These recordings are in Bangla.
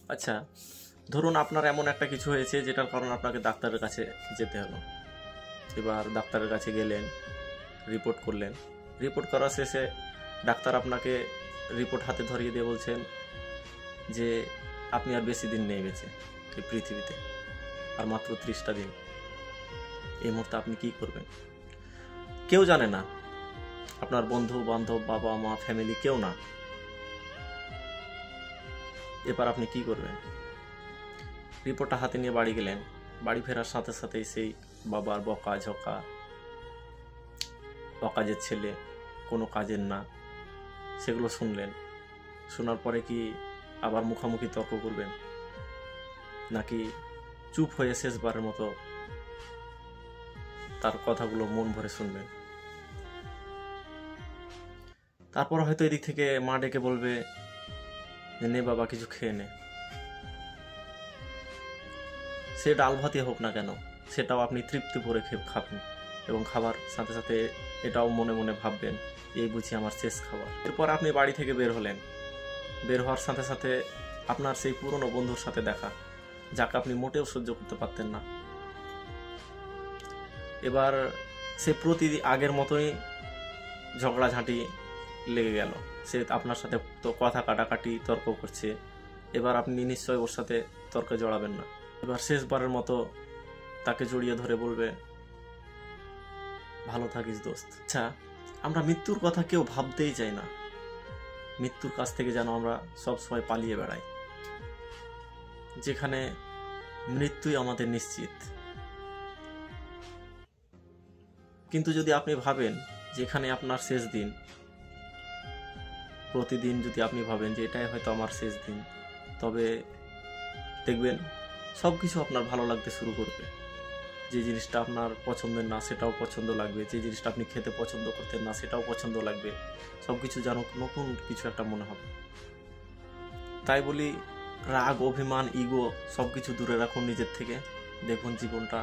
আচ্ছা, ধরুন আপনার এমন একটা কিছু হয়েছে যেটার কারণে আপনাকে ডাক্তারের কাছে যেতে হলো। এবার ডাক্তারের কাছে গেলেন, রিপোর্ট করলেন। রিপোর্ট করার শেষে ডাক্তার আপনাকে রিপোর্ট হাতে ধরিয়ে দিয়ে বলছেন যে আপনি আর বেশি দিন নেই বেঁচে এই পৃথিবীতে, আর মাত্র 30টা দিন। এই মুহূর্তে আপনি কি করবেন? কেউ জানে না, আপনার বন্ধু বান্ধব, বাবা মা, ফ্যামিলি, কেউ না। এবার আপনি কি করবেন? রিপোর্টটা হাতে নিয়ে বাড়ি গেলেন। বাড়ি ফেরার সাথে সাথেই সেই বাবার বকা ঝকা, অকাজের ছেলে, কোনো কাজের না, সেগুলো শুনলেন। শোনার পরে কি আবার মুখামুখি তর্ক করবেন, নাকি চুপ হয়ে শেষবারের মতো তার কথাগুলো মন ভরে শুনবেন? তারপর হয়তো এদিক থেকে মা ডেকে বলবে যে নে বাবা কিছু খেয়ে নে। সে ডাল ভাতই হোক না কেন, সেটাও আপনি তৃপ্তি ভরে খাবেন, এবং খাবার সাথে সাথে এটাও মনে মনে ভাববেন এই বুঝি আমার শেষ খাবার। এরপর আপনি বাড়ি থেকে বের হলেন। বের হওয়ার সাথে সাথে আপনার সেই পুরনো বন্ধুর সাথে দেখা, যাকে আপনি মোটেও সহ্য করতে পারতেন না। এবার সে আগের মতোই ঝগড়াঝাঁটি লেগে গেল। সে আপনার সাথে তো কথা কাটাকাটি, তর্ক করছে। এবার আপনি নিশ্চয়ই ওর সাথে তর্কে জড়াবেন না। এবার শেষবারের মতো তাকে জড়িয়ে ধরে বলবে ভালো থাকিস দোস্ত। আচ্ছা, আমরা মৃত্যুর কথা কেউ ভাবতেই চাই না। মৃত্যুর কাছ থেকে যেন আমরা সবসময় পালিয়ে বেড়াই, যেখানে মৃত্যুই আমাদের নিশ্চিত। কিন্তু যদি আপনি ভাবেন যেখানে আপনার শেষ দিন, প্রতিদিন যদি আপনি ভাবেন যে এটাই হয়তো আমার শেষ দিন, তবে দেখবেন সব কিছু আপনার ভালো লাগতে শুরু করবে। যে জিনিসটা আপনার পছন্দের না সেটাও পছন্দ লাগবে, যে জিনিসটা আপনি খেতে পছন্দ করতেন না সেটাও পছন্দ লাগবে। সব কিছু যেন নতুন কিছু একটা মনে হবে। তাই বলি, রাগ, অভিমান, ইগো সব কিছু দূরে রাখুন নিজের থেকে। দেখুন জীবনটা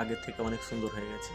আগের থেকে অনেক সুন্দর হয়ে গেছে।